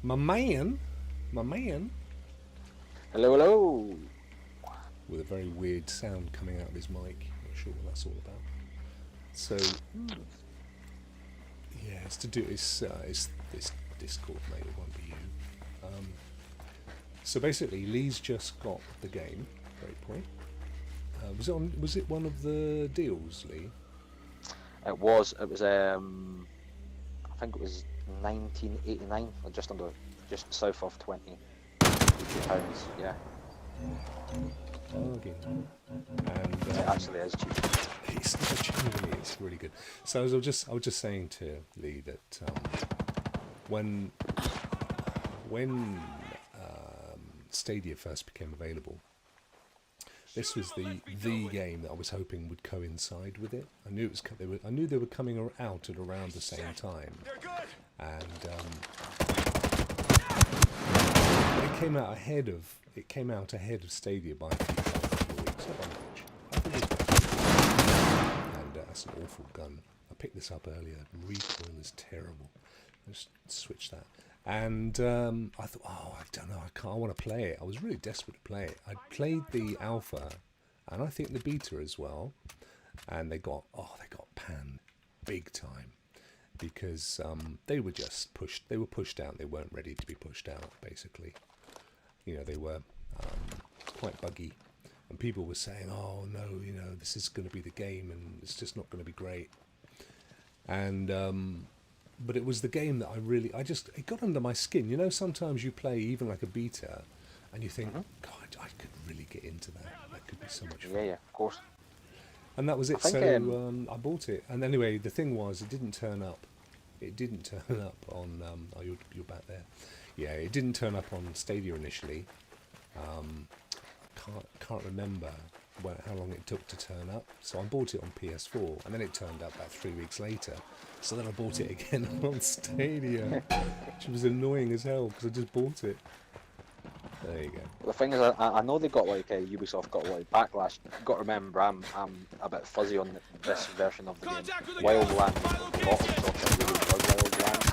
My man, my man, Hello, hello. with a very weird sound coming out of his mic. Not sure what that's all about. So, yeah, it's to do. It's this Discord, mate. It won't be you. So basically, Lee's just got the game Breakpoint. Was it on? Was it one of the deals, Lee? It was. I think it was 1989, or just south of 20 pounds. Yeah. Okay. And It actually is cheap. it's genuinely, it's really good. So I was just saying to Lee that when Stadia first became available, this was the game that I was hoping would coincide with it. I knew I knew they were coming out at around the same time, and it came out ahead of Stadia by a few weeks. Not by much. I think it was and that's an awful gun. I picked this up earlier. Recoil is terrible. Let's switch that. And I thought, oh, I don't know, I want to play it. I was really desperate to play it. I played the alpha, and I think the beta as well, and they got panned big time because they were just pushed. They were pushed out. They weren't ready to be pushed out. Basically, you know, they were quite buggy, and people were saying, oh no, you know, this is going to be the game, and it's just not going to be great. And but it was the game that it got under my skin. You know, sometimes you play even like a beta and you think, God, I could really get into that. That could be so much fun. Yeah, of course. And that was it. So I bought it. And anyway, the thing was, it didn't turn up. It didn't turn up on... oh, you're back there. Yeah, it didn't turn up on Stadia initially. Can't remember how long it took to turn up. So I bought it on PS4, and then it turned up about 3 weeks later. So then I bought it again on Stadia, which was annoying as hell because I just bought it. There you go. The thing is, I know they got like Ubisoft got like backlash. You've got to remember, I'm a bit fuzzy on this version of the game. Wildlands, a lot of stuff that really does Wildlands.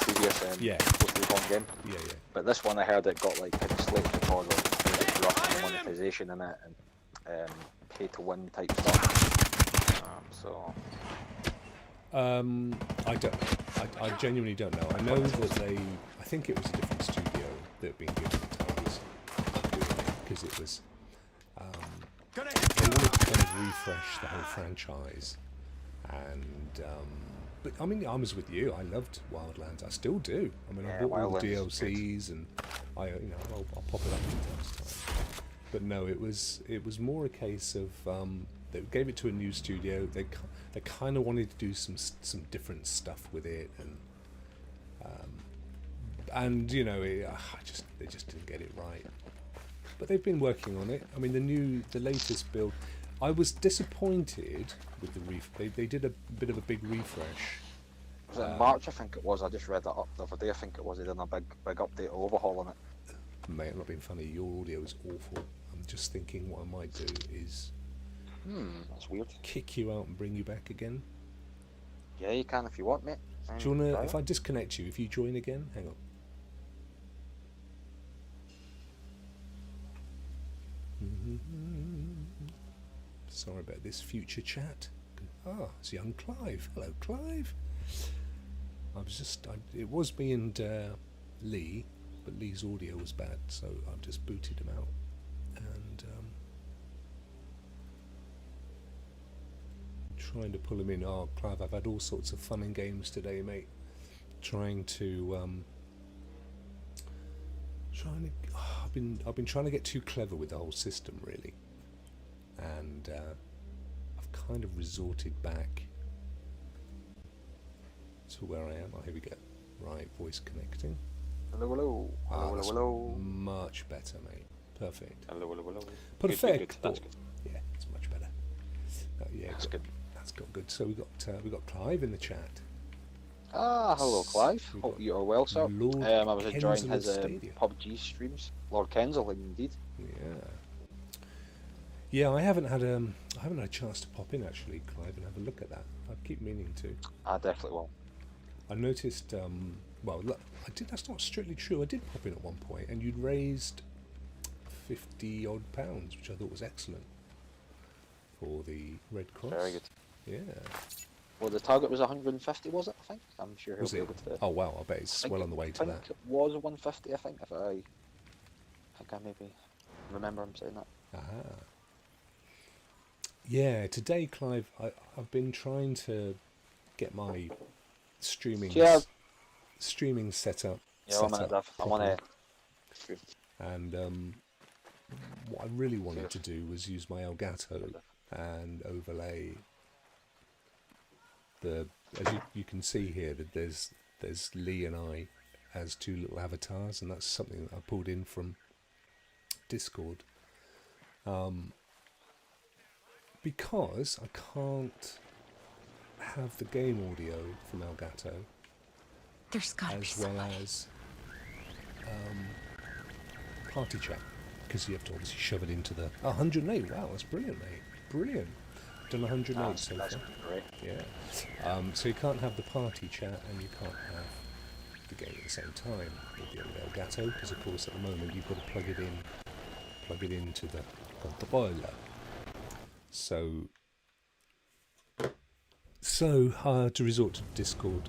Previous Yeah. post-recon game. Yeah. But this one I heard it got like kind of slated because of rough monetization in it and pay to win type stuff. I genuinely don't know. I know that I think it was a different studio that had been given the task because it was, they wanted to kind of refresh the whole franchise, and but I mean, I was with you. I loved Wildlands. I still do. I mean, I bought all the DLCs, and I'll pop it up from time to time. But no, it was more a case of they gave it to a new studio. They kind of wanted to do some different stuff with it, and you know, they just didn't get it right. But they've been working on it. I mean, the latest build, I was disappointed with the they did a bit of a big refresh. Was it March? I think it was. I just read that up the other day. I think it was. They did a big update overhaul on it. Mate, I'm not being funny. Your audio is awful. I'm just thinking what I might do is that's weird. Kick you out and bring you back again. Yeah, you can if you want, mate. Do you wanna? If I disconnect you, if you join again, hang on. Sorry about this future chat. Ah, it's young Clive. Hello, Clive. It was me and Lee, but Lee's audio was bad, so I've just booted him out. And trying to pull him in. Oh, Clive, I've had all sorts of fun and games today, mate. I've been trying to get too clever with the whole system, really, and I've kind of resorted back to where I am. Oh, here we go. Right, voice connecting. Hello. Hello. Much better, mate. Perfect. Hello. Perfect. That's good. Yeah, it's much better. Yeah, that's good. That's got good. So we got Clive in the chat. Hello, Clive. Hope you are well, sir. I was enjoying his PUBG streams. Lord Kensal, indeed. Yeah. I haven't had a chance to pop in actually, Clive, and have a look at that. I keep meaning to. I definitely will. I noticed well, look, I did. That's not strictly true. I did pop in at one point, and you'd raised 50 odd pounds, which I thought was excellent for the Red Cross. Very good. Yeah. Well, the target was 150, was it? I think. I'm sure he'll Was be it? able to. Oh wow! I bet it's well on the way to I that. think it was 150. I think I maybe remember him saying that. Ah. Yeah. Today, Clive, I've been trying to get my streaming set up. Yeah, I'm on it. And what I really wanted to do was use my Elgato and overlay the, as you can see here, that there's Lee and I as two little avatars, and that's something that I pulled in from Discord. Because I can't have the game audio from Elgato as well as party chat, because you have to obviously shove it into the 108. Wow, that's brilliant, mate. Brilliant. Done 108 so far. Great. Yeah. So you can't have the party chat and you can't have the game at the same time with the old Elgato, because of course at the moment you've got to plug it into the controller. So hard to resort to Discord.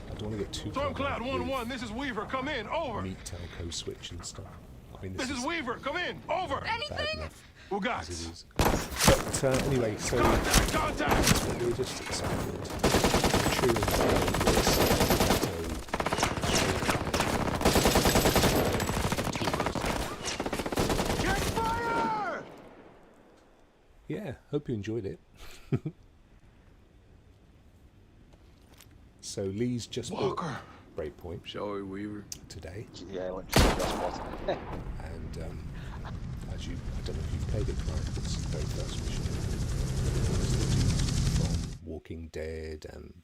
I don't want to get too Stormcloud 1-1, this is Weaver, come in, over. Meet telco switch and stuff. I mean, This is Weaver, come in, over. bad enough Who got? as it is. But anyway, so Contact! we just expanded. True and Check fire! yeah, hope you enjoyed it. So Lee's just bought Walker. Breakpoint Shall we, Weaver? today, Yeah, literally just bought it. and I don't know if you've played it, Clive, but it's the very first mission. From Walking Dead and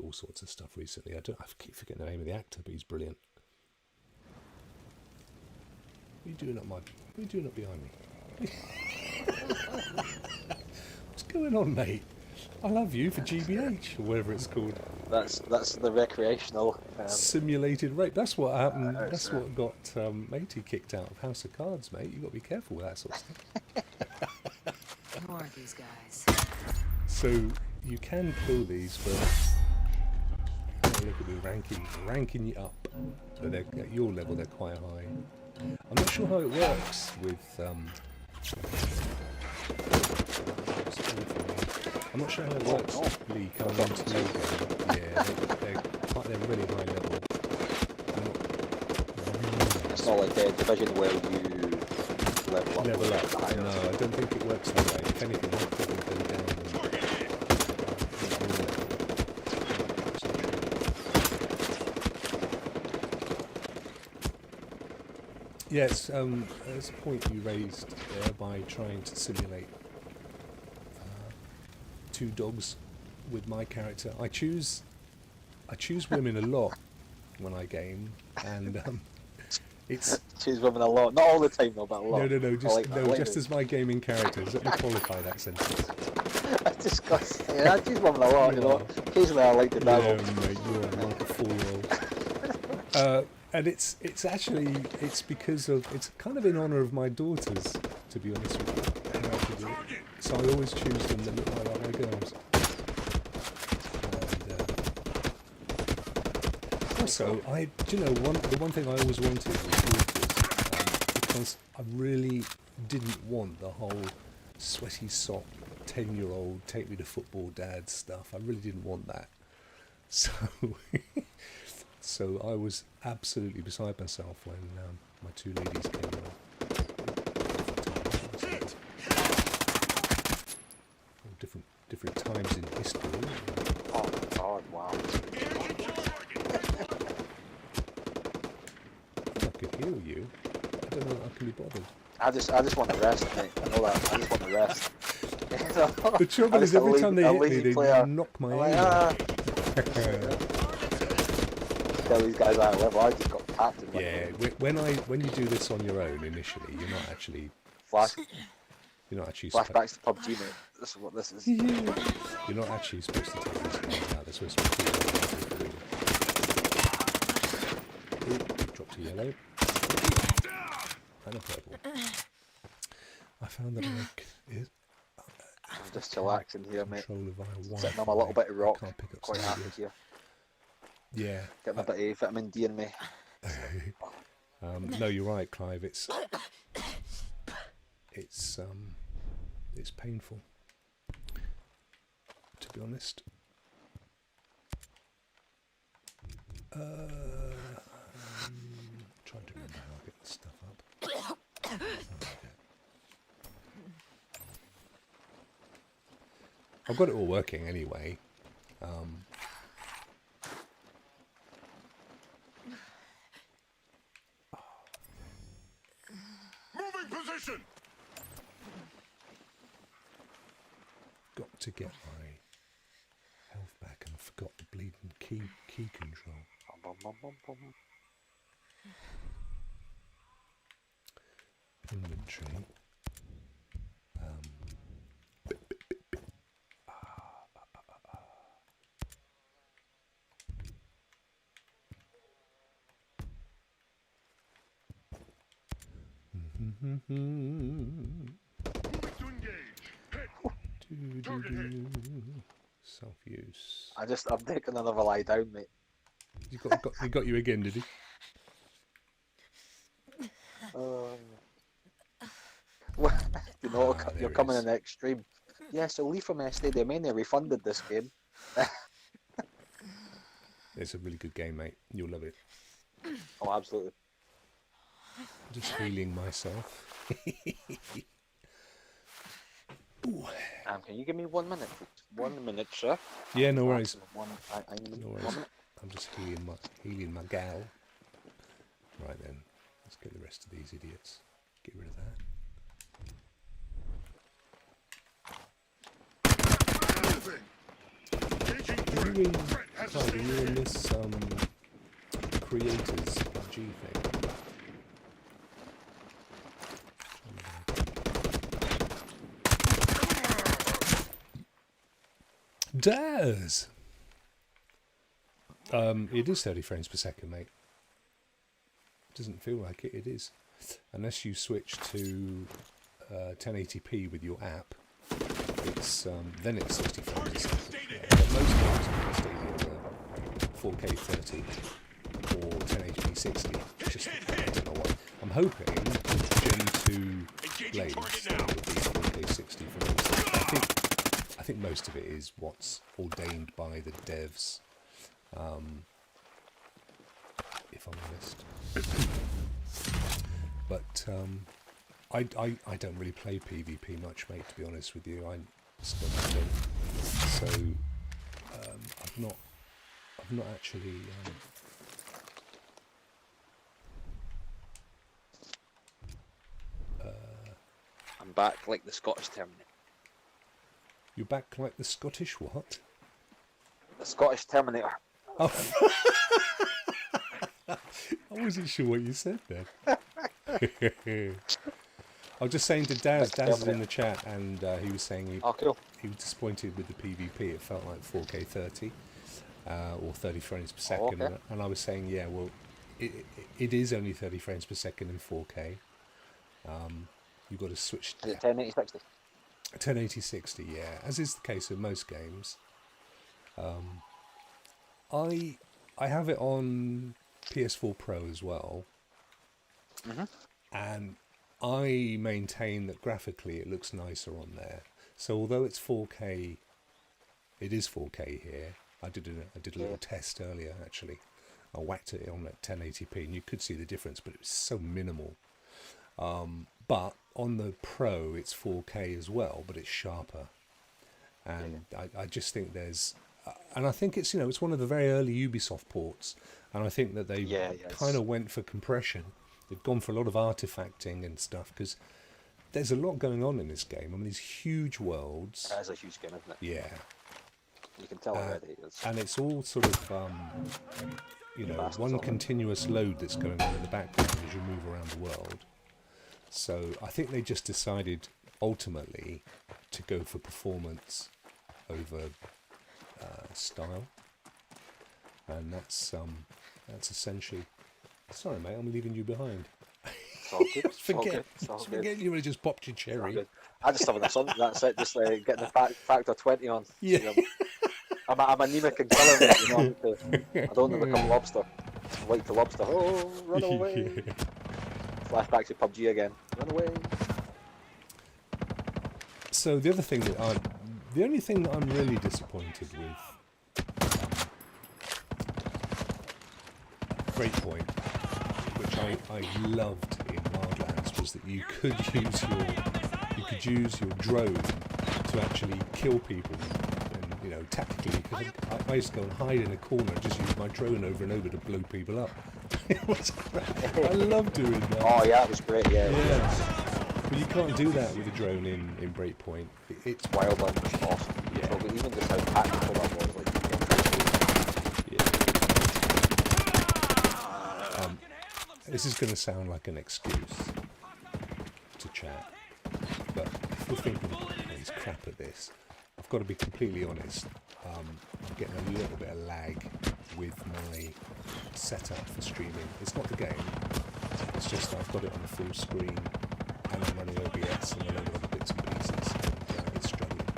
all sorts of stuff recently. I keep forgetting the name of the actor, but he's brilliant. What are you doing up behind me? What's going on, mate? I love you for GBH or whatever it's called. That's the recreational. Simulated rape. That's what happened. That's what got Matey kicked out of House of Cards, mate. You got to be careful with that sort of stuff. More of these guys. So you can kill these, but look at me ranking you up. But they're, at your level, they're quite high. I'm not sure how it works with. I'm not sure how it works. Lee coming into your game. Yeah, they're really high level. It's not like a division where you level up. Level up. No, I don't think it works that way. If anything, I'll probably go down. Yes, there's a point you raised there by trying to simulate two dogs with my character. I choose women a lot when I game, and it's Choose women a lot, not all the time though, but a lot. no, just it. as my gaming characters. Let me qualify that sentence. That's disgusting. I choose women a lot, you know. Occasionally I like the devil. Yeah, mate, you're like a 4-year-old. And it's because of, it's kind of in honour of my daughters, to be honest with you. So I always choose them that look like my girls. And also, the one thing I always wanted was daughters, because I really didn't want the whole sweaty sock 10-year-old take me to football dad stuff. I really didn't want that. So I was absolutely beside myself when my two ladies came along. Different times in history. Oh God, wow. I could heal you. I don't know that I can be bothered. I just want to rest, mate. I know that. I just want to rest. The trouble is, every time they hit me, they knock my aim out. Tell these guys out of level. I just got tapped in. Yeah, when you do this on your own initially, you're not actually Flashbacks to PUBG, mate. This is what this is. You're not actually supposed to take these guys out. They're supposed to be cool. yellow and a purple. I found that is I'm just chillaxing here, mate. controller via Wi-Fi. Sitting on a little bit of Rokk. Can't pick up Quite some happy videos. here. Yeah. Getting a bit of vitamin D in me. No, you're right, Clive. It's painful, to be honest. Trying to remember how I get this stuff up. Okay. I've got it all working anyway. Moving position. Got to get my health back, and I forgot the bleeding key control. Bum, bum, bum, bum. Inventory. Moving to engage. Hit. Target hit. Self-use. I'm taking another lie down, mate. He got you again, did he? Well, you know, there you're it coming is. in the extreme. Yeah, so Lee from StadiaMania refunded this game. It's a really good game, mate. You'll love it. Oh, absolutely. Just healing myself. Ooh. Can you give me 1 minute, please? 1 minute, sir. Yeah, no worries. I need No 1 worries. minute. I'm just healing my gal. Right then, let's get the rest of these idiots. Get rid of that. Moving. Engaging Are threat. you in, Threat has Clive, are you sustained in hit. this creators PUBG thing? Daz! It is 30 frames per second, mate. Doesn't feel like it, it is. Unless you switch to 1080p with your app, it's then it's 60 frames a second. But most games on Stadia are 4K 30 or 1080p 60. It's just, I don't know why. I'm hoping Gen 2 blades will be 4K 60 for me. I think most of it is what's ordained by the devs, if I'm honest. But I don't really play PvP much, mate, to be honest with you. I still don't. So I've not actually I'm back like the Scottish Terminator. you're back like the Scottish what? The Scottish Terminator. Oh. I wasn't sure what you said then. I was just saying to Daz is in the chat, and he was saying Oh, cool. he was disappointed with the PvP. It felt like 4K 30 or 30 frames per second. okay. And I was saying, yeah, well, it is only 30 frames per second in 4K. You've got to switch Is it 1080 60? 1080-60, yeah, as is the case with most games. I have it on PS4 Pro as well, and I maintain that graphically it looks nicer on there. So although it's 4K, it is 4K here. I did a little test earlier actually. I whacked it on at 1080p, and you could see the difference, but it was so minimal. But on the Pro, it's 4K as well, but it's sharper. And I just think there's, and I think it's it's one of the very early Ubisoft ports, and I think that they kind of went for compression. They've gone for a lot of artifacting and stuff because there's a lot going on in this game. I mean, these huge worlds. That is a huge game, isn't it? Yeah. You can tell already. And it's all sort of, one continuous load that's going on in the background as you move around the world. So I think they just decided ultimately to go for performance over style, and that's essentially Sorry, mate, I'm leaving you behind. It's all good. It's all Forget, good. It's all just good. forget you would have just popped your It's all cherry. good. I just have this on. That's it. Just getting the factor 20 on. Yeah. See, I'm anemic in colour, mate. You know, I don't want to become lobster. White to lobster. Oh, run away! Yeah. Flashback to PUBG again. Run away! So the other thing the only thing that I'm really disappointed with Breakpoint, which I loved in Wildlands, was that you could use your drone to actually kill people, and you know, tactically. Because I used to go and hide in a corner, and just use my drone over and over to blow people up. It was great. I love doing that. Oh yeah, that was great. Yeah. But you can't do that with a drone in Breakpoint. It's Wildlands was awesome. Yeah. So, even just how tactical that was, like. This is going to sound like an excuse to chat, but if you're thinking he's crap at this, I've got to be completely honest. I'm getting a little bit of lag with my setup for streaming. It's not the game, it's just I've got it on the full screen and I'm running OBS and a load of other bits and pieces, and it's struggling.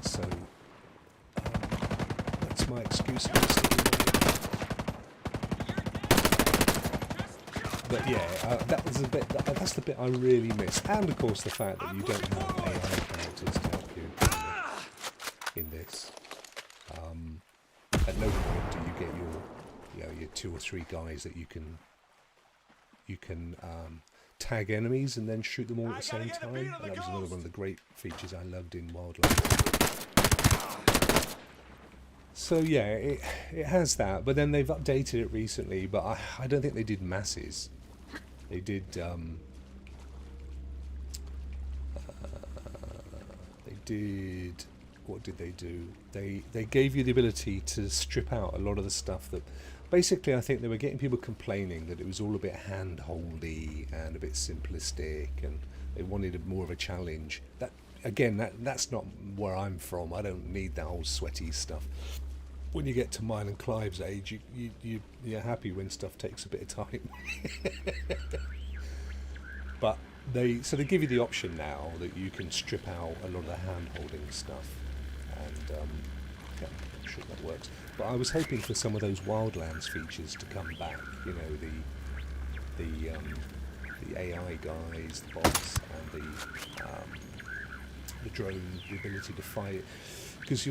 So that's my excuse for sticking with it. But yeah, that was a bit. That's the bit I really miss, and of course the fact that you don't have AI characters to help you in this. At no point do you get your 2 or 3 guys that you can tag enemies and then shoot them all at the same time. And that was another one of the great features I loved in Wildlands. So yeah, it has that, but then they've updated it recently. But I don't think they did masses. They did. What did they do? They gave you the ability to strip out a lot of the stuff that. Basically, I think they were getting people complaining that it was all a bit hand-holdy and a bit simplistic, and they wanted more of a challenge. That's not where I'm from. I don't need that whole sweaty stuff. When you get to mine and Clive's age, you're happy when stuff takes a bit of time. But they give you the option now that you can strip out a lot of the hand-holding stuff, and yeah, I'm sure that works. But I was hoping for some of those Wildlands features to come back. You know, the AI guys, the bots, and the drone, the ability to fight, because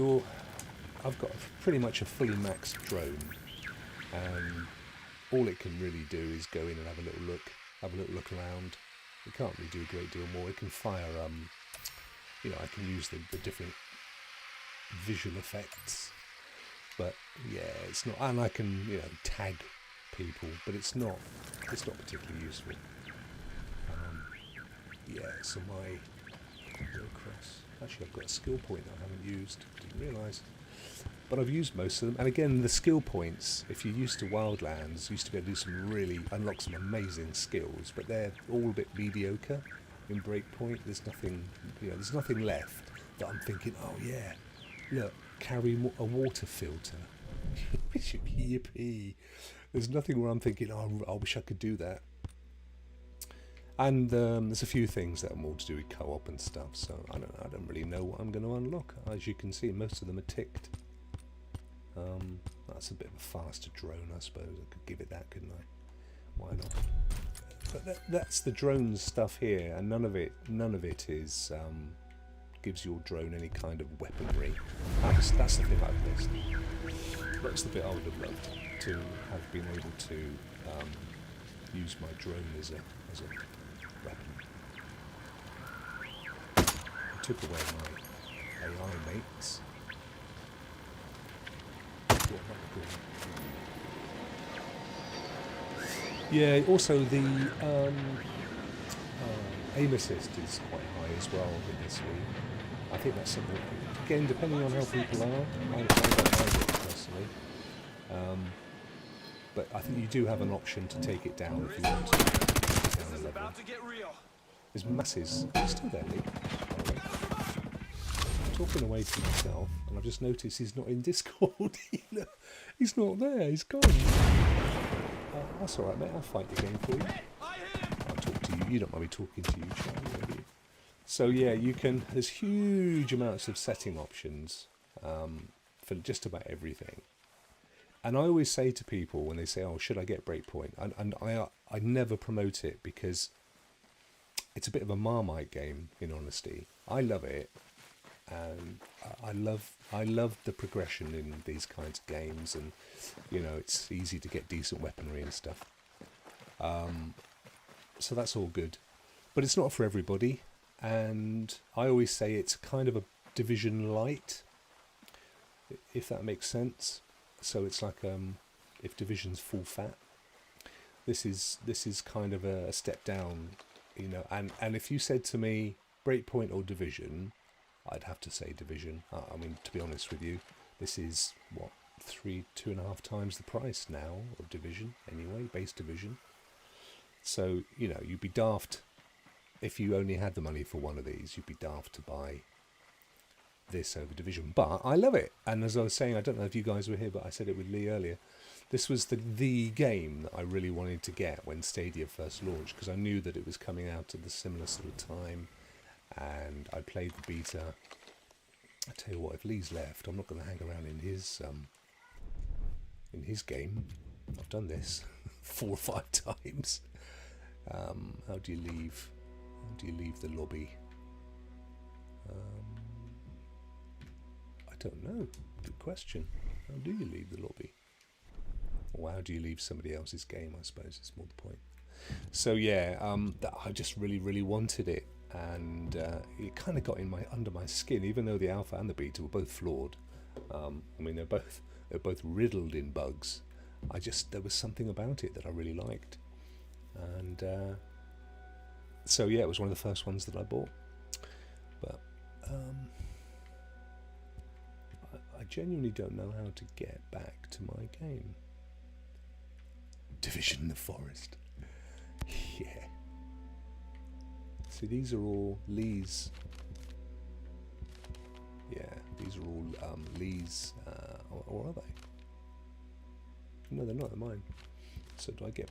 I've got pretty much a fully maxed drone, and all it can really do is go in and have a little look around. It can't really do a great deal more. It can fire, I can use the different visual effects, but yeah, it's not. And I can, tag people, but it's not particularly useful. So my go across. Actually, I've got a skill point that I haven't used. Didn't realise. But I've used most of them, and again, the skill points, if you're used to Wildlands, used to be able to unlock some amazing skills, but they're all a bit mediocre in Breakpoint. There's nothing left that I'm thinking, oh yeah, look, carry a water filter. Yippee. There's nothing where I'm thinking, oh, I wish I could do that. And there's a few things that are more to do with co-op and stuff, so I don't really know what I'm going to unlock. As you can see, most of them are ticked. That's a bit of a faster drone, I suppose. I could give it that, couldn't I? Why not? But that's the drone stuff here, and none of it is gives your drone any kind of weaponry. That's the thing I've missed. That's the bit I would have loved to have been able to use my drone as a weapon. I took away my AI mates. Yeah, also the aim assist is quite high as well in this league. I think that's something, again, depending on how people are, I don't mind it personally. But I think you do have an option to take it down if you want to. Down a level. There's masses. Still there, Lee. I'm talking away from myself, and I've just noticed he's not in Discord. He's not there. He's gone. That's all right, mate. I'll fight the game for you. I'll talk to you. You don't mind me talking to you, Charlie, do you? So yeah, you can. There's huge amounts of setting options for just about everything. And I always say to people when they say, "Oh, should I get Breakpoint?" And I never promote it because it's a bit of a Marmite game. In honesty, I love it, and I love the progression in these kinds of games, and you know it's easy to get decent weaponry and stuff. So that's all good, but it's not for everybody. And I always say it's kind of a Division light, if that makes sense. So it's like if Division's full fat, this is kind of a step down, you know. And if you said to me Breakpoint or Division, I'd have to say Division. I mean, to be honest with you, this is what 2.5 times the price now of Division anyway, base Division. So you know you'd be daft if you only had the money for one of these. You'd be daft to buy this over Division, but I love it. And as I was saying, I don't know if you guys were here, but I said it with Lee earlier. This was the game that I really wanted to get when Stadia first launched, because I knew that it was coming out at the similar sort of time, and I played the beta. I tell you what, if Lee's left, I'm not going to hang around in his game. I've done this 4 or 5 times. How do you leave? How do you leave the lobby? I don't know. Good question. How do you leave the lobby? Or how do you leave somebody else's game, I suppose is more the point. So yeah, I just really wanted it, and it kind of got under my skin, even though the alpha and the beta were both flawed. I mean, they're both riddled in bugs. There was something about it that I really liked, and so yeah, it was one of the first ones that I bought. But I genuinely don't know how to get back to my game. Division in the Forest. Yeah. See, these are all Lee's. Yeah, these are all Lee's. Or are they? No, they're not. They're mine. So do I get?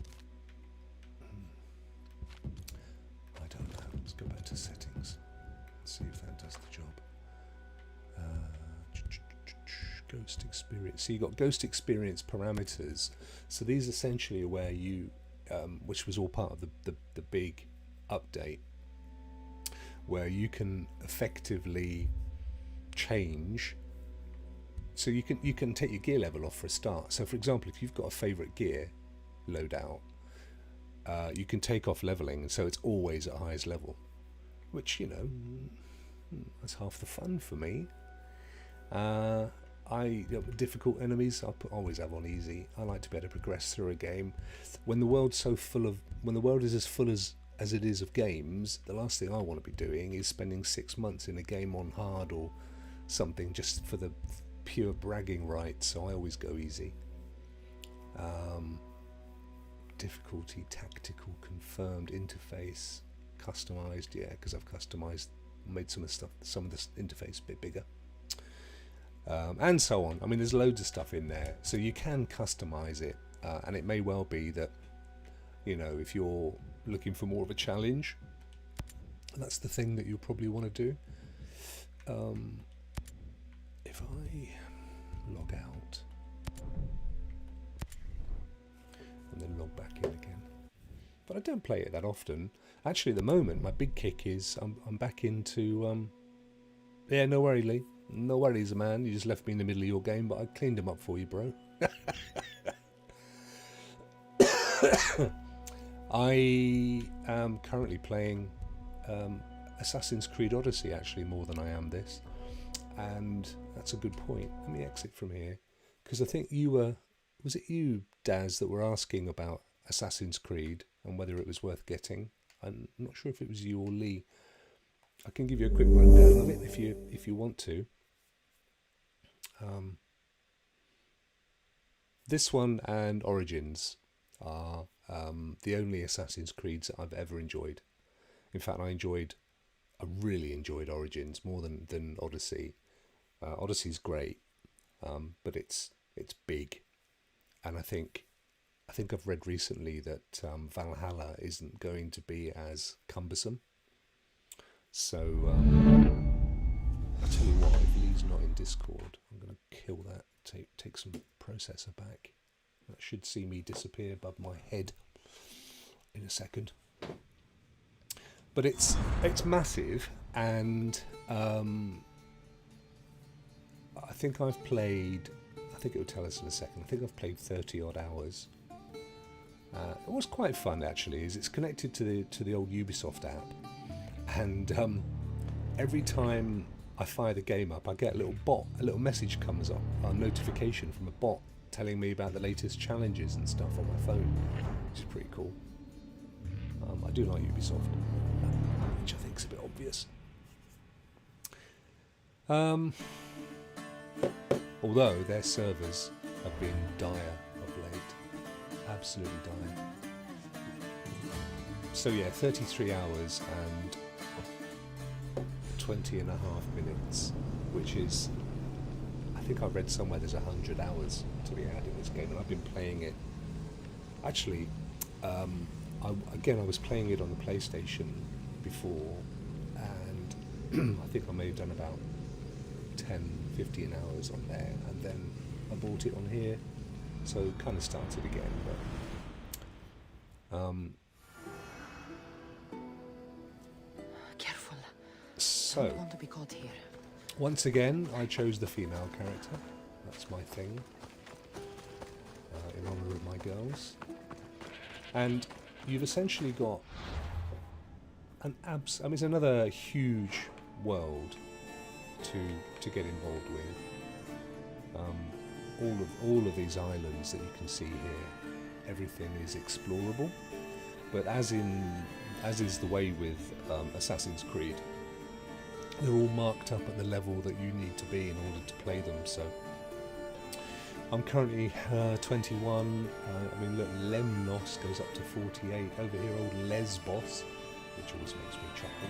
I don't know. Let's go back to settings. See if that does the job. Ghost experience. So you got ghost experience parameters. So these essentially are where you, which was all part of the big update, where you can effectively change. So you can take your gear level off for a start. So for example, if you've got a favourite gear loadout, you can take off leveling, and so it's always at highest level, which, you know, that's half the fun for me. Difficult enemies I always have on easy. I like to be able to progress through a game. When the world's when the world is as full as it is of games, the last thing I want to be doing is spending 6 months in a game on hard or something just for the pure bragging rights. So I always go easy. Difficulty, tactical, confirmed, interface, customized. Yeah, because I've customized, made some of the interface a bit bigger. And so on. I mean, there's loads of stuff in there, so you can customize it, and it may well be that, you know, if you're looking for more of a challenge, that's the thing that you'll probably want to do. If I log out and then log back in again, but I don't play it that often. Actually, at the moment, my big kick is I'm back into. Yeah, no worry, Lee. No worries, man. You just left me in the middle of your game, but I cleaned them up for you, bro. I am currently playing Assassin's Creed Odyssey, actually, more than I am this. And that's a good point. Let me exit from here, because I think was it you, Daz, that were asking about Assassin's Creed and whether it was worth getting? I'm not sure if it was you or Lee. I can give you a quick rundown of it if you want to. This one and Origins are the only Assassin's Creeds that I've ever enjoyed. In fact, I really enjoyed Origins more than Odyssey. Odyssey's great, but it's big, and I think I think I've read recently that Valhalla isn't going to be as cumbersome. So I tell you what, if Lee's not in Discord, I'm going to kill that. Take some processor back. That should see me disappear above my head in a second. But it's massive, and I think I've played. I think it will tell us in a second. I think I've played 30 odd hours. It was quite fun actually. It's connected to the old Ubisoft app, and every time I fire the game up, I get a little message comes up, a notification from a bot telling me about the latest challenges and stuff on my phone, which is pretty cool. I do like Ubisoft, which I think is a bit obvious. Although their servers have been dire of late, absolutely dire. So yeah, 33 hours and 20 and a half minutes, which is, I think I read somewhere there's 100 hours to be had in this game, and I've been playing it. Actually, I was playing it on the PlayStation before, and I think I may have done about 10, 15 hours on there, and then I bought it on here, so it kind of started again, but careful. so Don't want to be caught here. once again I chose the female character. That's my thing, in honour of my girls. And you've essentially got it's another huge world to get involved with. All of these islands that you can see here, everything is explorable. But as is the way with Assassin's Creed, they're all marked up at the level that you need to be in order to play them. So I'm currently 21. I mean, look, Lemnos goes up to 48. Over here, old Lesbos, which always makes me chuckle,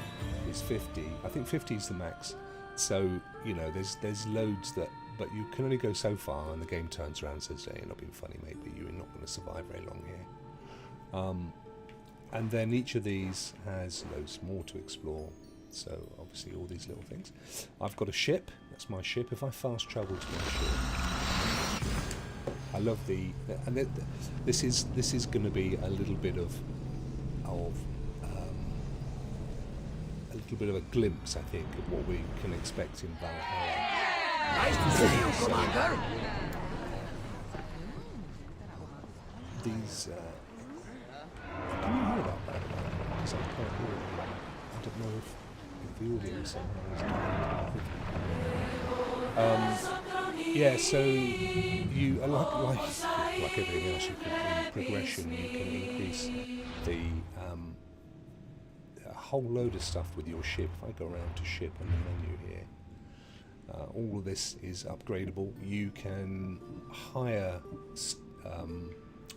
is 50. I think 50 is the max. So, you know, there's loads that, but you can only go so far, and the game turns around and says, hey, you're not being funny, mate, but you're not going to survive very long here. And then each of these has loads more to explore. So, obviously, all these little things. I've got a ship. That's my ship. If I fast travel to my ship, I love and this is going to be a little bit of a glimpse, I think, of what we can expect in Valhalla. Nice to see you, Commander. These, can you hear that back there? Because I can't hear it. I don't know if the audio somehow is yeah, so you like everything else, you can, in progression, you can increase the a whole load of stuff with your ship. If I go around to ship on the menu here, all of this is upgradable. You can hire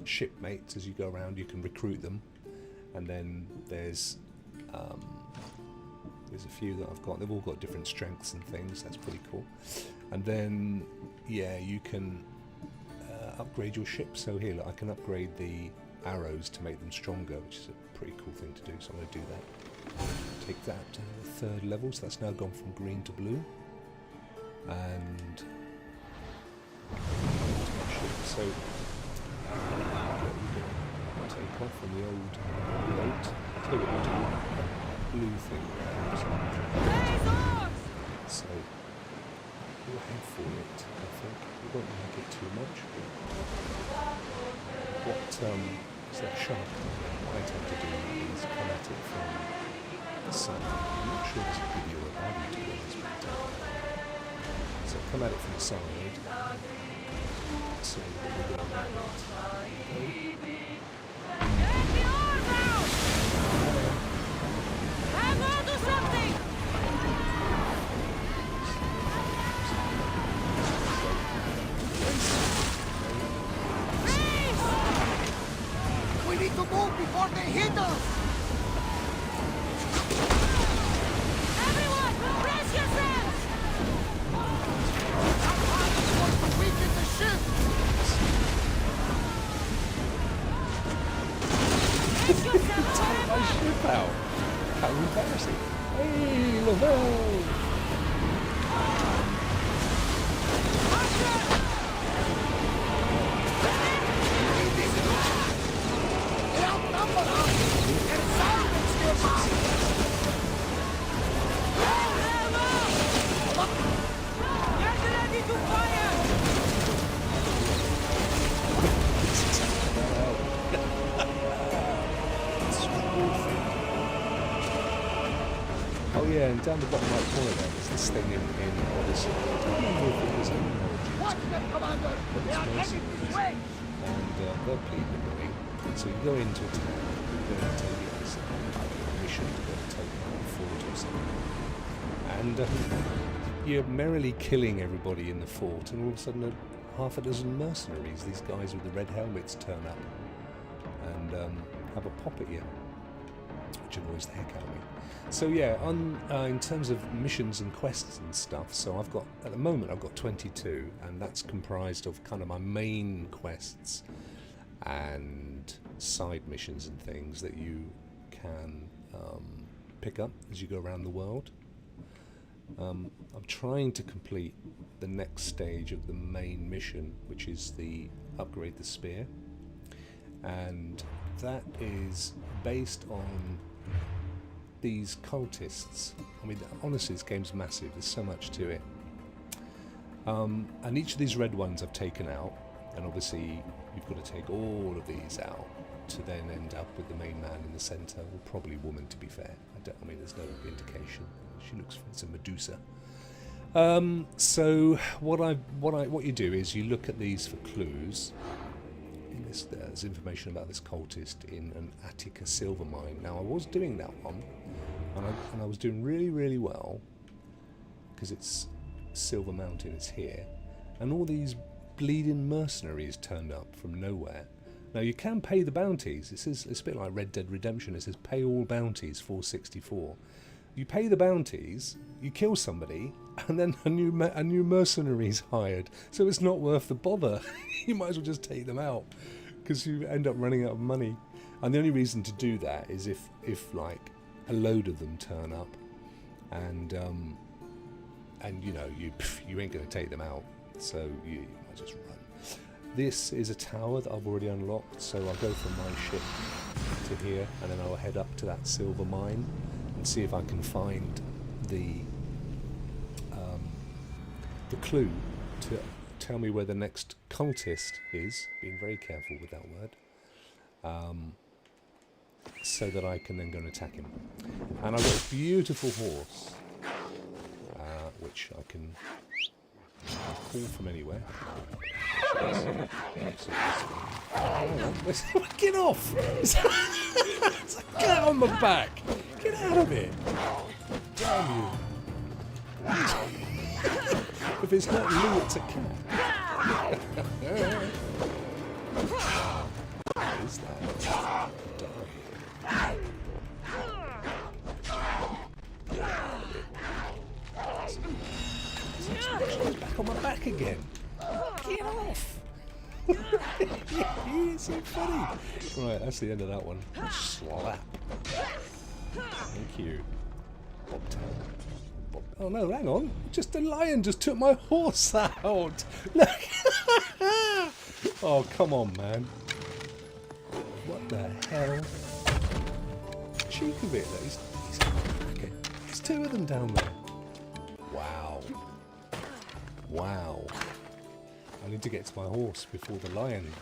shipmates as you go around. You can recruit them, and then there's a few that I've got. They've all got different strengths and things. That's pretty cool. And then yeah, you can upgrade your ship. So here, look, I can upgrade the arrows to make them stronger, which is a pretty cool thing to do. So I'm going to do that. Take that to the 3rd level. So that's now gone from green to blue. And so take off on the old boat. I'll tell you what I'll do. That blue thing. So we'll head for it, I think. We won't like it too much. What is that shark? What I tend to do is come at it from the side. I'm not sure there's a video about it to be honest. So come at it from the side. So that we're going to Hang on to something! We need to move before they hit us. Everyone, brace yourselves! Our pilot's going to weaken the ship. ship out. How embarrassing. Hey, Lavelle! They outnumber us! And Simon's nearby! Get ready to fire! Oh yeah, and down the bottom right corner there, there's this thing in Odyssey. I don't know if it was in Origins. Watch them, Commander! They are heading this way! And they're bleeding away. So you go into a town, you go into a mission to go and take out a fort or something. And you're merrily killing everybody in the fort, and all of a sudden half a dozen mercenaries, these guys with the red helmets, turn up and have a pop at you, which annoys the heck out of me. So yeah, in terms of missions and quests and stuff, so at the moment I've got 22, and that's comprised of kind of my main quests and side missions and things that you can pick up as you go around the world. I'm trying to complete the next stage of the main mission, which is the upgrade the spear, and that is based on these cultists. I mean, honestly, this game's massive. There's so much to it. And each of these red ones I've taken out, and obviously you've got to take all of these out to then end up with the main man in the centre, or probably woman, to be fair. I mean, there's no indication. She looks, it's a Medusa. So what you do is you look at these for clues. In this, there's information about this cultist in an Attica silver mine. Now I was doing that one, and I was doing really well, because it's Silver Mountain, it's here, and all these bleeding mercenaries turned up from nowhere. Now you can pay the bounties. It's a bit like Red Dead Redemption. It says pay all bounties, 464. You pay the bounties, you kill somebody, and then a new mercenary's hired. So it's not worth the bother. You might as well just take them out, because you end up running out of money. And the only reason to do that is if like a load of them turn up, and you know you ain't going to take them out, so you might just run. This is a tower that I've already unlocked, so I'll go from my ship to here, and then I'll head up to that silver mine and see if I can find the clue to tell me where the next cultist is, being very careful with that word, so that I can then go and attack him. And I've got a beautiful horse, which I can call from anywhere. Get off! It's a cat on my back! Get out of it! Damn you! If it's not you, it's a cat. What is that? He's back on my back again. Get off! It's so funny. Right, that's the end of that one. Slap. Thank you. Bobtail. Oh no, hang on. Just a lion just took my horse out. Look. Oh, come on, man. What the hell? Cheek of it, though. There's two of them down there. Wow. Wow. I need to get to my horse before the lion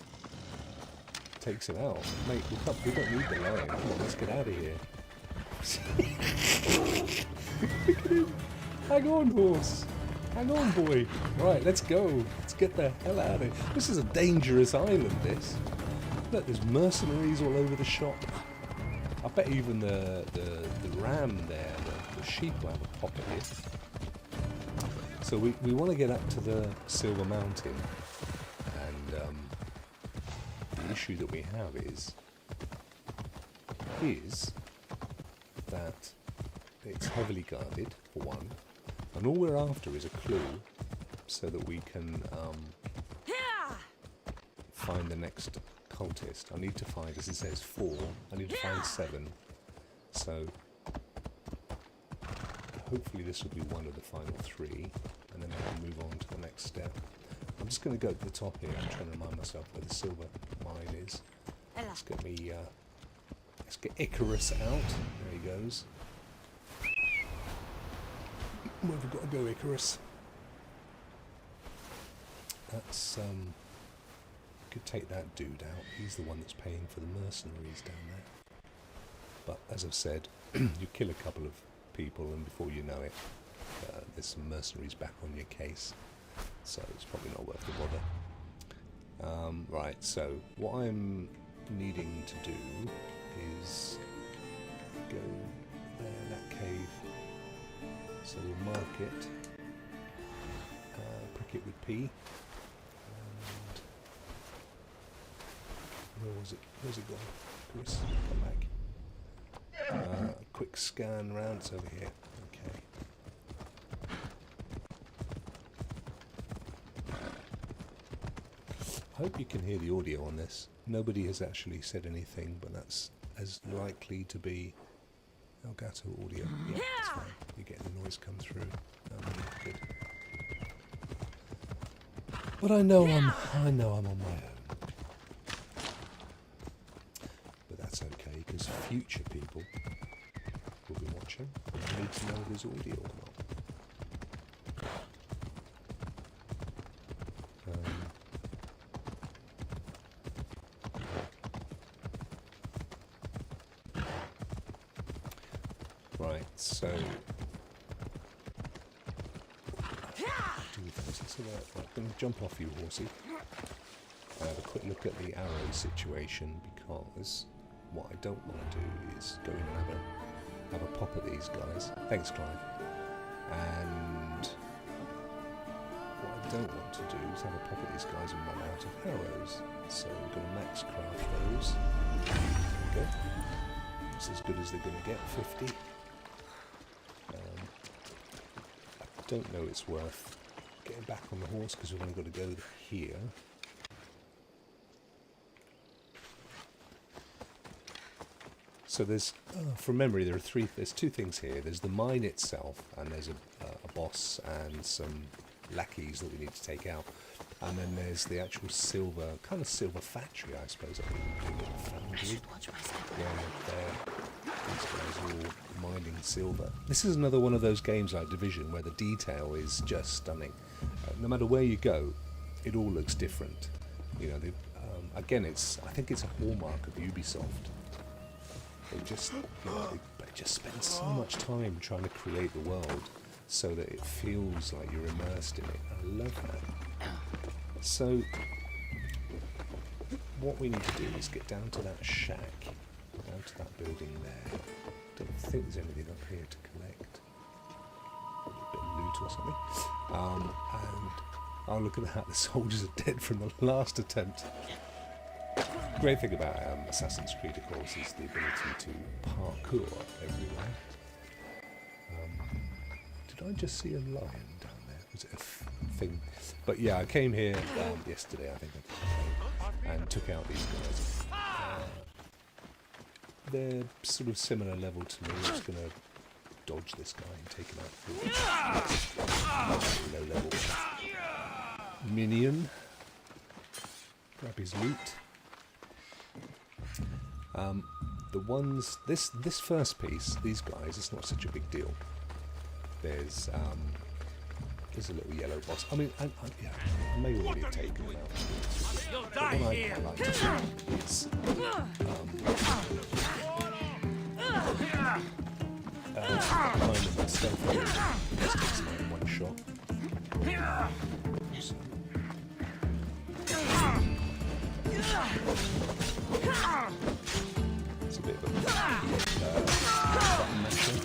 takes him out. Mate, we don't need the lion. Come on, let's get out of here. Look at him. Hang on, horse. Hang on, boy. Right, let's go. Let's get the hell out of here. This is a dangerous island, this. Look, there's mercenaries all over the shop. I bet even the ram there, the sheep will have a pop at it. So we want to get up to the Silver Mountain, and the issue that we have is that it's heavily guarded, for one, and all we're after is a clue so that we can find the next cultist. I need to find, as it says, 4. I need to find 7. So hopefully this will be one of the final 3, and then I can move on to the next step. I'm just going to go to the top here. I'm trying to remind myself where the silver mine is. Let's get me. Let's get Icarus out. There he goes. Where have we got to go, Icarus? That's could take that dude out. He's the one that's paying for the mercenaries down there. But as I've said, you kill a couple of people, and before you know it, there's some mercenaries back on your case. So it's probably not worth the bother. Right, so what I'm needing to do is go there, that cave. So we'll mark it, prick it with P, and where was it? Where's it gone? Chris, come back. Quick scan round, it's over here. Okay. I hope you can hear the audio on this. Nobody has actually said anything, but that's as likely to be Elgato audio. Yeah, that's fine. You get the noise come through. Good. But I know I'm on my own. But that's okay, because future people will be watching and need to know there's audio or not. Right, so I'm going to jump off you, horsey. Have a quick look at the arrow situation, because what I don't want to do is go in and have a pop at these guys. Thanks, Clive. And what I don't want to do is have a pop at these guys and run out of arrows. So we're going to max craft those. There we go. That's as good as they're going to get, 50. I don't know it's worth getting back on the horse because we've only got to go here. So there's, from memory, there's 2 things here. There's the mine itself, and there's a boss and some lackeys that we need to take out. And then there's the actual silver factory, I suppose. I think foundry. Yeah, there. These guys are all mining silver. This is another one of those games like Division where the detail is just stunning. No matter where you go, it all looks different. You know, again, I think it's a hallmark of Ubisoft. They just, they just spend so much time trying to create the world so that it feels like you're immersed in it. I love that. So, what we need to do is get down to that shack, down to that building there. Don't think there's anything up here to collect. A bit of loot or something. And oh, look at that, the soldiers are dead from the last attempt. The great thing about Assassin's Creed, of course, is the ability to parkour everywhere. Did I just see a lion down there? Was it a thing? But yeah, I came here yesterday, I think, and took out these guys. They're sort of similar level to me. I'm just going to dodge this guy and take him out. Low level minion. Grab his loot. The ones, this first piece, these guys, it's not such a big deal. There's a little yellow boss. I mean, yeah, I may already have taken them out. But what I like to do is behind them with stealth mode. Just takes them out in one shot. So, it's a bit of a button masher.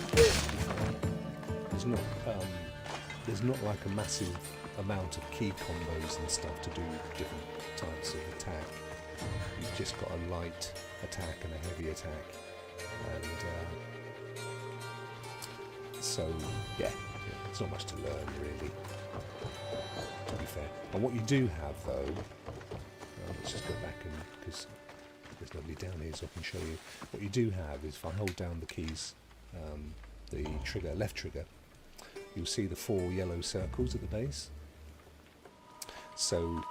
There's not like a massive amount of key combos and stuff to do different types of attack. You've just got a light attack and a heavy attack, and so yeah, it's not much to learn really, to be fair. And what you do have though, let's just go back and because there's nobody down here, so I can show you. What you do have is if I hold down the keys, the trigger, left trigger, you'll see the 4 yellow circles at the base. So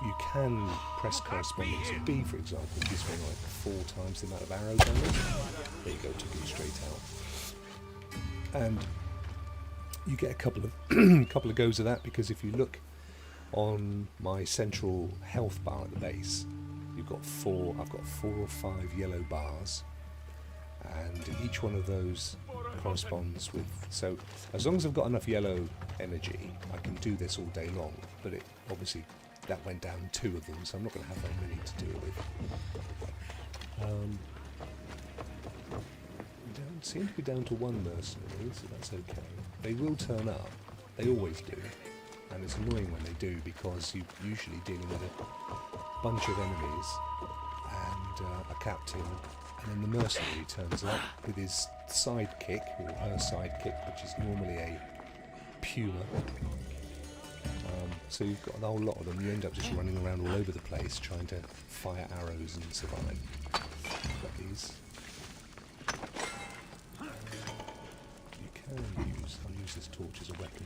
you can press corresponding. So B, for example, gives me like 4 times the amount of arrow damage. There you go, took it straight out. And you get a couple of couple of goes of that, because if you look on my central health bar at the base, I've got 4 or 5 yellow bars, and each one of those corresponds with, so as long as I've got enough yellow energy, I can do this all day long. But it obviously, that went down 2 of them, so I'm not going to have very many to do it with. We don't seem to be down to 1 mercenary, so that's okay. They will turn up, they always do, and it's annoying when they do, because you're usually dealing with a bunch of enemies and a captain, and then the mercenary turns up with his sidekick, or her sidekick, which is normally a puma. So you've got a whole lot of them. You end up just running around all over the place trying to fire arrows and survive. Got these. You can use. I'll use this torch as a weapon.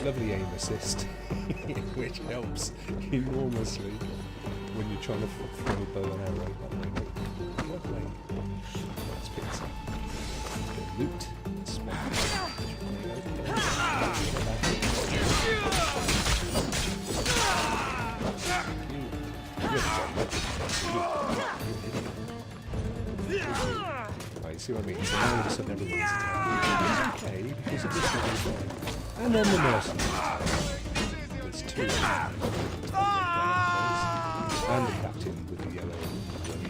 Lovely aim assist, which helps enormously when you're trying to throw a bow and arrow. Lovely. Let's pick some loot. Right, you see what I mean? So now all of a sudden everyone's okay, because of this level. And then the mercenaries. There's 2 of them. And the captain with the yellow thing.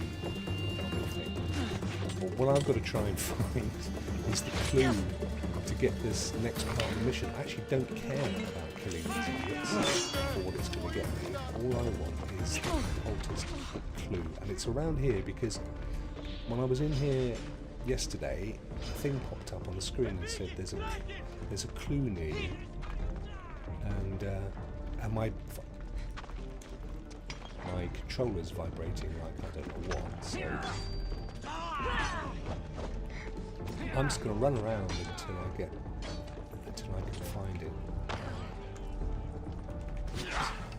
Well, what I've got to try and find is the clue to get this next part of the mission. I actually don't care about killing these idiots for what it's going to get me. All I want is the cultist clue. And it's around here, because when I was in here yesterday, a thing popped up on the screen and said there's a clue near you. And my controller's vibrating like I don't know what, so I'm just going to run around until I can find it.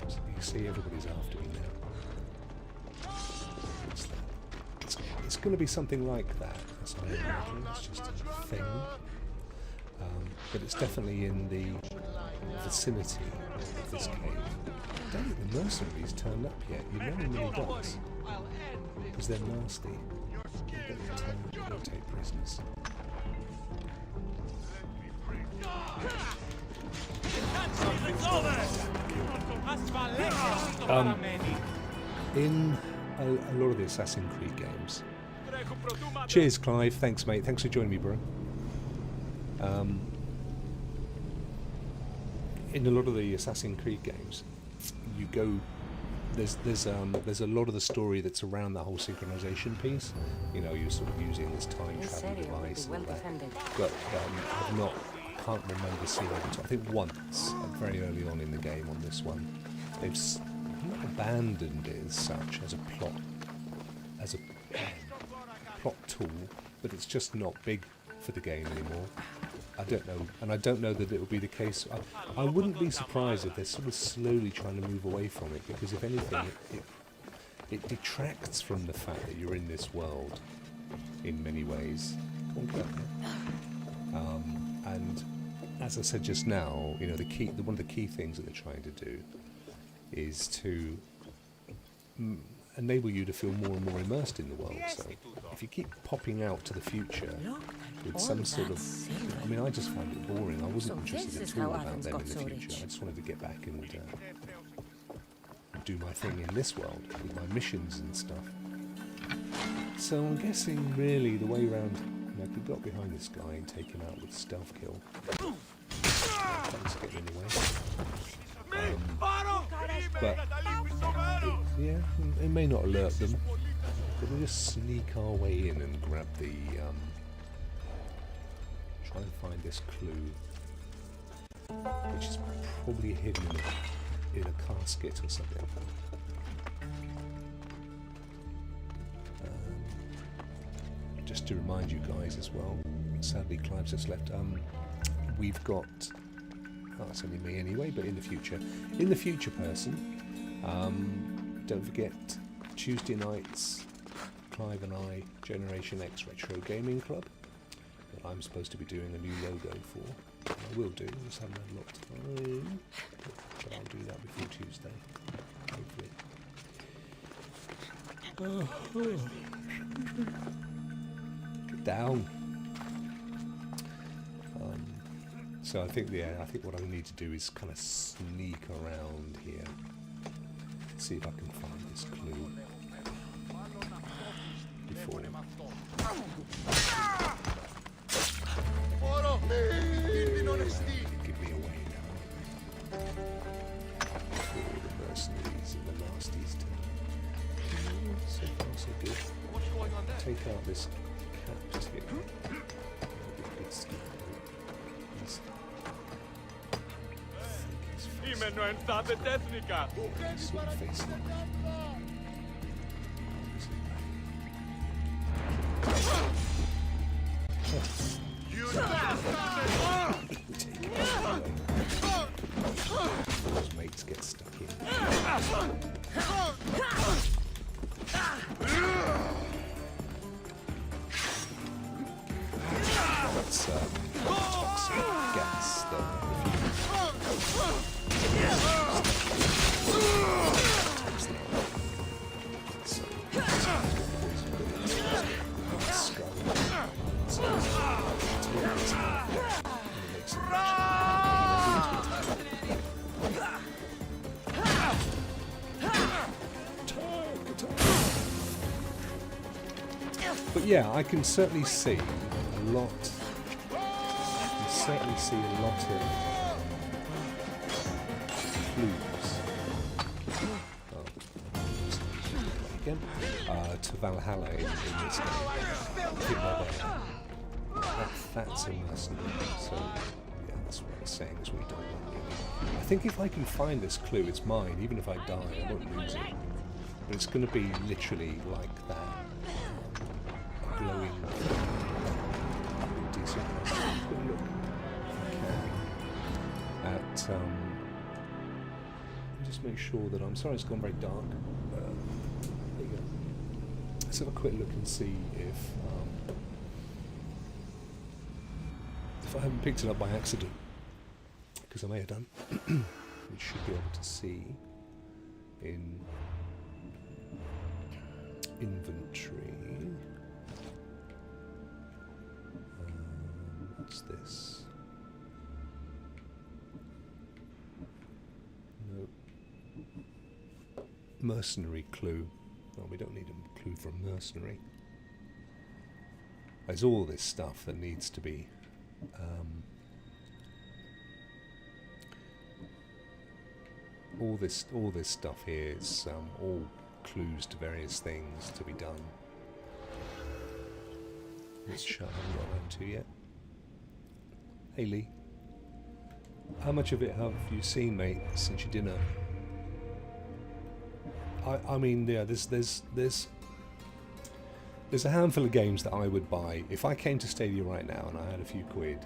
So you can see everybody's after me now. What's that? It's going to be something like that. That's what I imagine. It's just a thing. But it's definitely in the vicinity of this cave. I don't think the mercenaries turned up yet. You know them really does. Because they're nasty. They don't take prisoners. In a lot of the Assassin's Creed games. Cheers, Clive. Thanks, mate. Thanks for joining me, bro. In a lot of the Assassin's Creed games, you go. There's a lot of the story that's around the whole synchronization piece. You know, you're sort of using this time travel device and all that. But I can't remember seeing it. I think once, very early on in the game on this one, they've not abandoned it as such as a plot tool, but it's just not big for the game anymore. I don't know, and I don't know that it will be the case. I wouldn't be surprised if they're sort of slowly trying to move away from it, because if anything, it detracts from the fact that you're in this world in many ways. And as I said just now, you know, one of the key things that they're trying to do is to enable you to feel more and more immersed in the world. So if you keep popping out to the future with some sort of, I mean, I just found it boring. I wasn't interested at all about them in the future. I just wanted to get back and do my thing in this world with my missions and stuff. So I'm guessing really the way around, you know, I could got behind this guy and take him out with stealth kill. Thanks for getting in the way. But yeah, it may not alert them, but we'll just sneak our way in and grab the try and find this clue, which is probably hidden in a casket or something. Just to remind you guys as well, sadly Clive's just left, we've got, oh, it's only me anyway, but in the future person, don't forget Tuesday nights, Clive and I, Generation X Retro Gaming Club, that I'm supposed to be doing a new logo for. I will do, just haven't had a lot of time, but I'll do that before Tuesday, hopefully. Down. So I think what I need to do is kind of sneak around here, see if I can find this clue before. Give me away now. Before the mercenaries and the nasties turn. So far so good. Take out this just get good skin. Imенно in state tecnica. Sort of face look. Those mates get stuck in. That's toxic gas that But yeah, I can certainly see a lot. Certainly see a lot of clues. Again, to Valhalla in this game. That's a mercenary. So yeah, that's what it's saying is we don't want really. I think if I can find this clue, it's mine. Even if I die, I won't lose it. But it's going to be literally like that, a glowing. Decent. Look. At just make sure that I'm sorry it's gone very dark. There you go. Let's have a quick look and see if I haven't picked it up by accident, because I may have done. We should be able to see in inventory. What's this? Mercenary clue. Well, we don't need a clue from mercenary. There's all this stuff that needs to be all this stuff here is all clues to various things to be done. Which I haven't got around to yet. Hey Lee, how much of it have you seen, mate, since your dinner? I mean, yeah, there's a handful of games that I would buy if I came to Stadia right now and I had a few quid,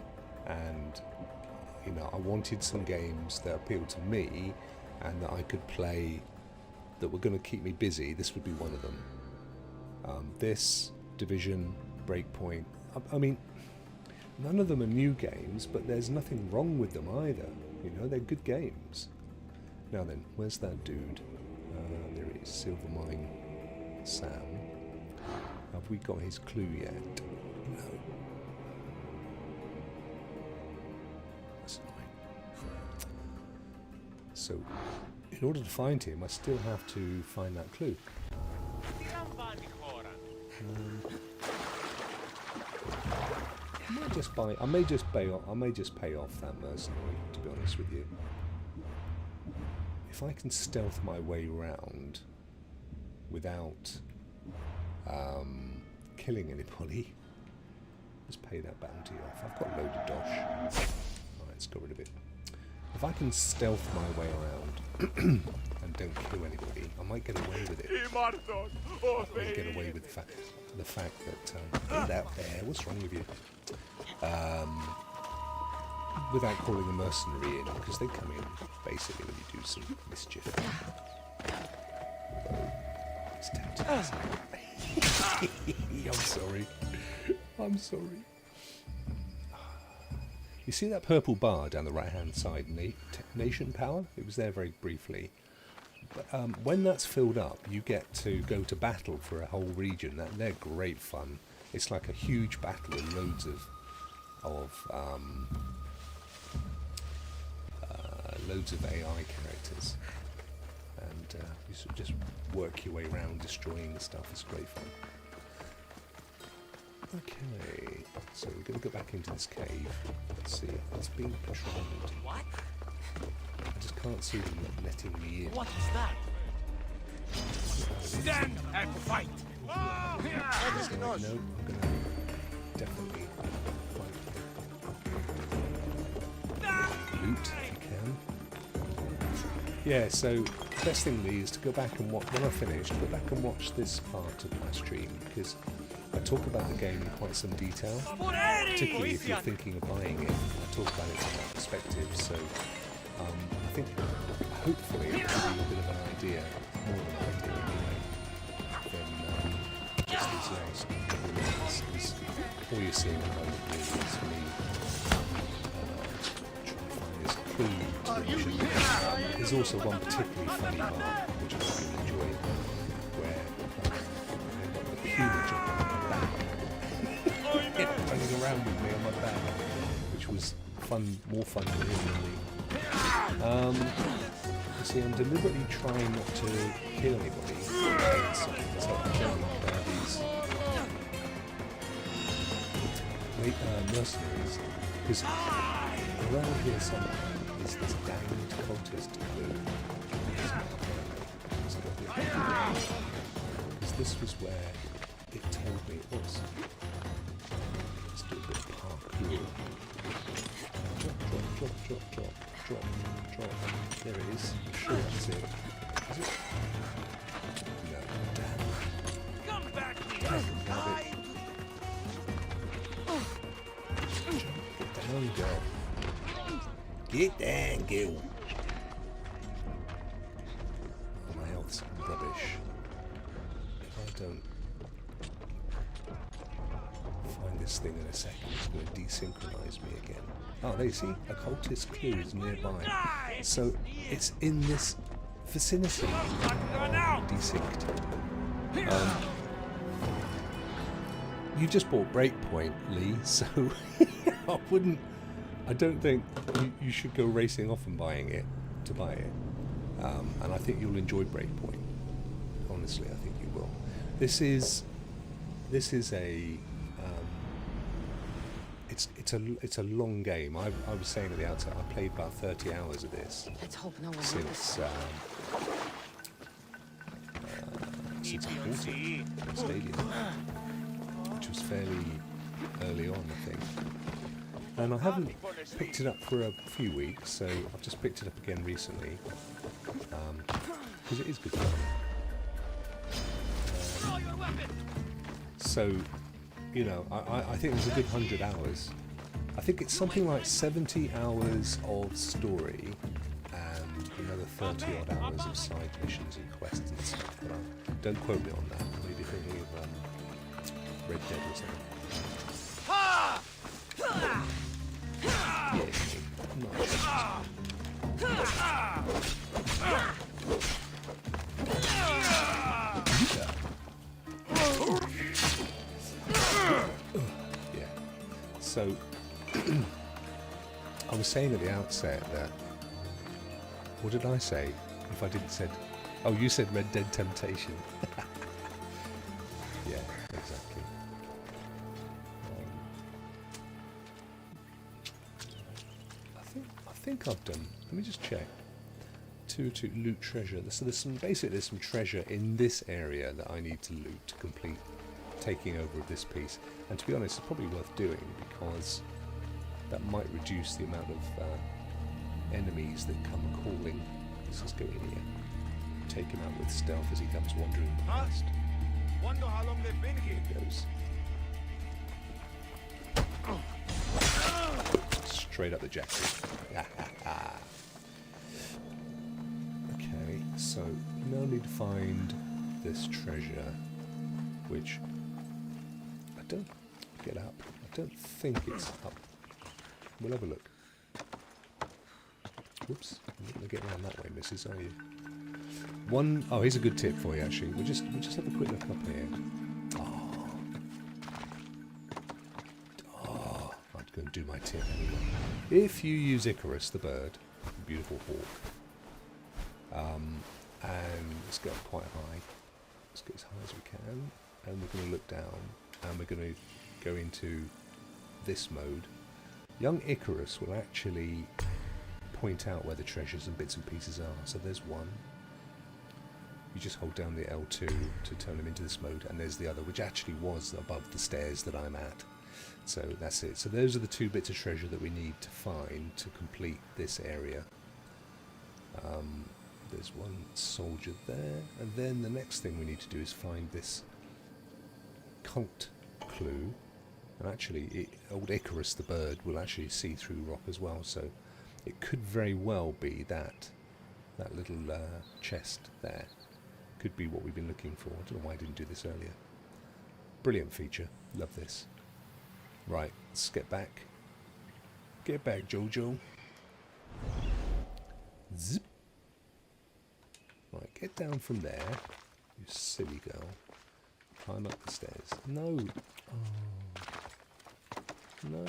and you know I wanted some games that appealed to me and that I could play that were going to keep me busy. This would be one of them. This, Division, Breakpoint. I mean, none of them are new games, but there's nothing wrong with them either. You know, they're good games. Now then, where's that dude? There it is, Silvermine Sam. Have we got his clue yet? No. That's annoying. So, in order to find him, I still have to find that clue. I may just pay off that mercenary, to be honest with you. If I can stealth my way round without killing anybody, just pay that bounty off. I've got loaded Let's get rid of it. If I can stealth my way around and don't kill anybody, I might get away with it. I might get away with the fact that get out there. What's wrong with you? Without calling a mercenary in, because they come in basically when you do some mischief. It's tempting. I'm sorry. I'm sorry. You see that purple bar down the right-hand side, Nation Power? It was there very briefly. But when that's filled up, you get to go to battle for a whole region. They're great fun. It's like a huge battle with loads of AI characters, and you sort of just work your way around destroying the stuff. It's great fun. Okay, so we're going to go back into this cave. Let's see, it's being patrolled. What? I just can't see them letting me in. What is that? Stand and fight! No, I'm going to definitely fight. Loot if you can. Yeah, so best thing, Lee, is to go back and watch, when I've finished, go back and watch this part of my stream, because I talk about the game in quite some detail, particularly if you're thinking of buying it. I talk about it from that perspective, so I think hopefully it'll give you a bit of an idea, more of an idea anyway, than just these last couple of minutes, because all you're seeing at the moment really is me trying to find this clue to the mission. There's also one particularly funny part, which I really enjoy, where they've got the human jumping on my back, running around with me on my back, which was fun, more fun for him than me. You see, I'm deliberately trying not to kill anybody. So I'm jumping by these mercenaries, because around here somewhere is this danged cultist clue. Because this was where it told me it was. Let's do a bit of parkour. Drop. There it is. I'm sure that's it. Is it? No, damn. Come back Damn, here! Get down, girl. Get down, girl. Oh, my health's rubbish. If I don't find this thing in a second, it's going to desynchronize me again. Oh, there you see, a cultist clue is nearby. So it's in this vicinity. Desynced. You just bought Breakpoint, Lee, so I don't think you should go racing off and buying it to buy it. And I think you'll enjoy Breakpoint. Honestly, I think you will. This is a it's a long game. I was saying at the outset, I played about 30 hours of this. Let's hope no one Since I bought it on Stadia, which was fairly early on, I think. And I haven't picked it up for a few weeks, so I've just picked it up again recently, because it is good fun. So, you know, I think there's a good 100 hours. I think it's something like 70 hours of story and another 30 odd hours of side missions and quests and stuff. But don't quote me on that. I may be thinking of Red Dead or something. Yeah, So, I was saying at the outset that, what did I say? If I didn't said, oh, you said Red Dead Temptation. Yeah, exactly. I think I've done. Let me just check. To loot treasure. So there's some treasure in this area that I need to loot to complete taking over of this piece. And to be honest, it's probably worth doing because That might reduce the amount of enemies that come calling. Let's just go in here. Take him out with stealth as he comes wandering past. Wonder how long they've been here. Here goes. Straight up the jacket. Okay, so now need to find this treasure, which I don't get up. I don't think it's up. We'll have a look. Whoops, you're not going to get around that way, missus, are you? Oh, here's a good tip for you, actually. We'll just have a quick look up here. Oh, I'm going to do my tip anyway. If you use Icarus, the bird, beautiful hawk, and let's go up quite high. Let's get as high as we can, and we're going to look down, and we're going to go into this mode. Young Icarus will actually point out where the treasures and bits and pieces are. So there's one. You just hold down the L2 to turn him into this mode, and there's the other, which actually was above the stairs that I'm at. So that's it. So those are the two bits of treasure that we need to find to complete this area. There's one soldier there, and then the next thing we need to do is find this cult clue. And actually, old Icarus the bird will actually see through Rokk as well, so it could very well be that little chest there could be what we've been looking for. I don't know why I didn't do this earlier. Brilliant feature. Love this. Right, let's get back. Get back, Jojo. Zip. Right, get down from there, you silly girl. Climb up the stairs. No. Oh. No.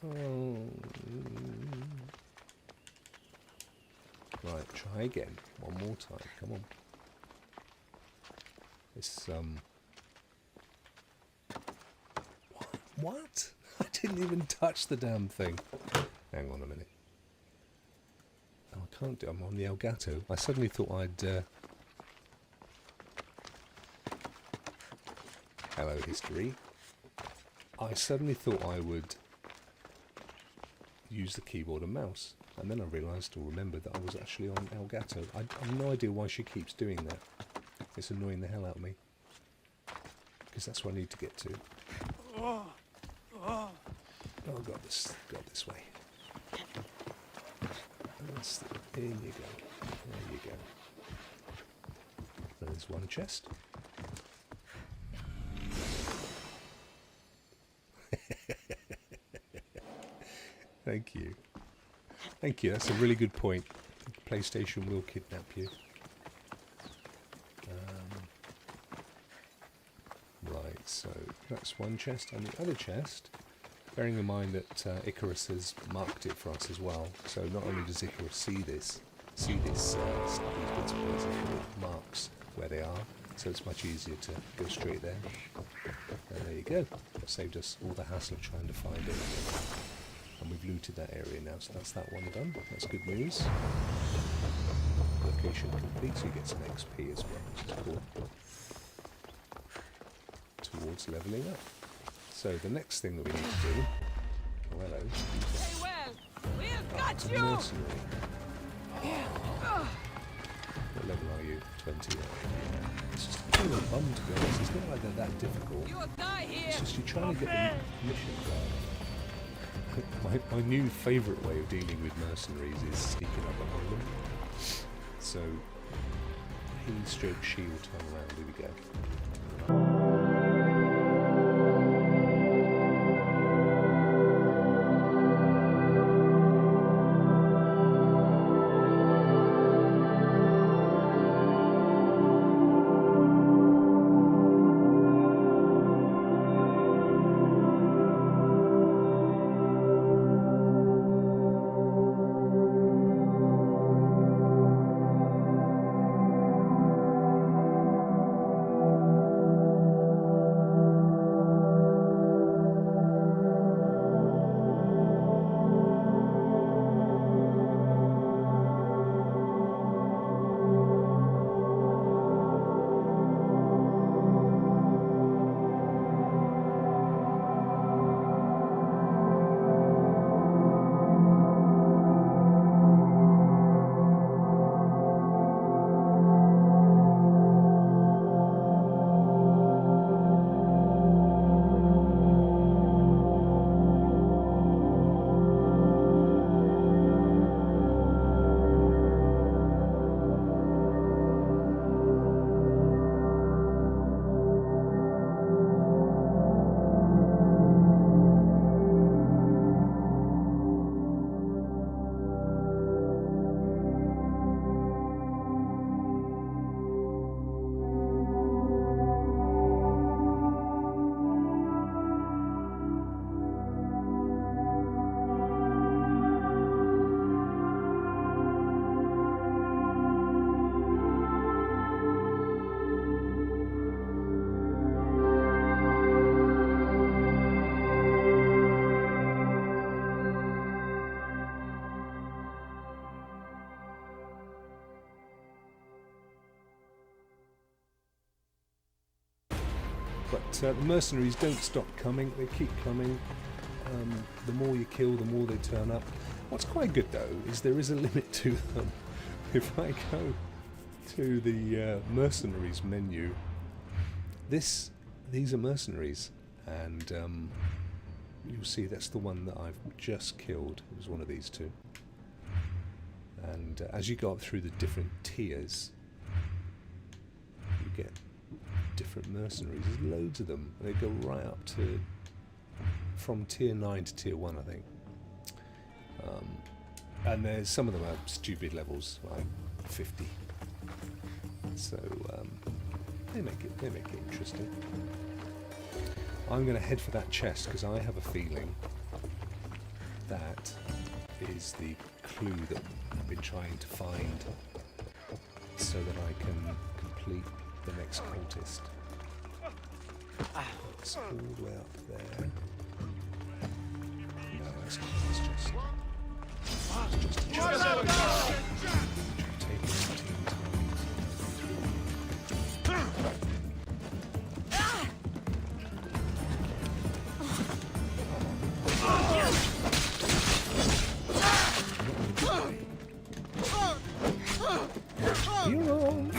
Oh. Right, try again. One more time. Come on. This, What? I didn't even touch the damn thing. Hang on a minute. Oh, I can't do... I'm on the Elgato. I suddenly thought I'd... Hello, history. I suddenly thought I would use the keyboard and mouse. And then I realised or remembered that I was actually on Elgato. I have no idea why she keeps doing that. It's annoying the hell out of me. Because that's what I need to get to. Oh, got this way. In you go. There you go. There's one chest. Thank you. Thank you, that's a really good point. PlayStation will kidnap you. Right, so that's one chest. And the other chest, bearing in mind that Icarus has marked it for us as well, so not only does Icarus see this these bits of pieces, it marks where they are, so it's much easier to go straight there. And there you go. That saved us all the hassle of trying to find it. And we've looted that area now, so that's that one done. That's good news. Location complete, so you get some XP as well, which is cool. Towards levelling up. So the next thing that we need to do... Oh, hello. Very well. We've got It's a you. mercenary. What level are you? 20. It's just a bit of a bum, to be honest. It's not like they're that difficult. You will die here. It's just you're trying to get the mission done. My new favourite way of dealing with mercenaries is sneaking up behind them. So, heal stroke shield turn around, here we go. the mercenaries don't stop coming, they keep coming. The more you kill, the more they turn up. What's quite good though is there is a limit to them. If I go to the mercenaries menu, these are mercenaries, and you'll see that's the one that I've just killed. It was one of these two. And as you go up through the different tiers, you get different mercenaries. There's loads of them. They go right up to from tier 9 to tier 1, I think. And there's some of them are stupid levels, like 50. So they make it interesting. I'm going to head for that chest because I have a feeling that is the clue that I've been trying to find, so that I can complete the next cultist. It's all the way up there. No, it's just a chest. Take 18 times. You're on.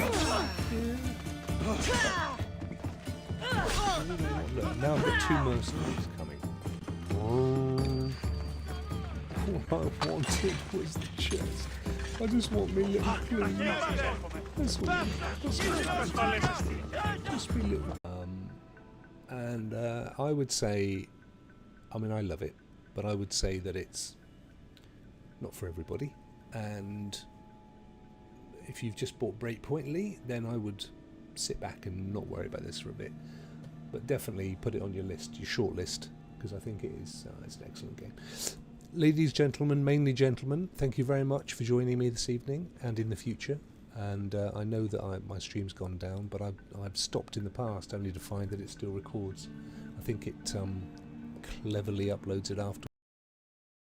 Look, now I've got 2 mercenaries coming. All I wanted was the chest. I just want me little please. That's all. Just me little. And I would say, I mean, I love it, but I would say that it's not for everybody. And if you've just bought Breakpoint, Lee, then I would sit back and not worry about this for a bit. But definitely put it on your list, your short list, because I think it is it's an excellent game. Ladies, gentlemen, mainly gentlemen, thank you very much for joining me this evening and in the future. And I know that my stream's gone down, but I've stopped in the past only to find that it still records. I think it cleverly uploads it after.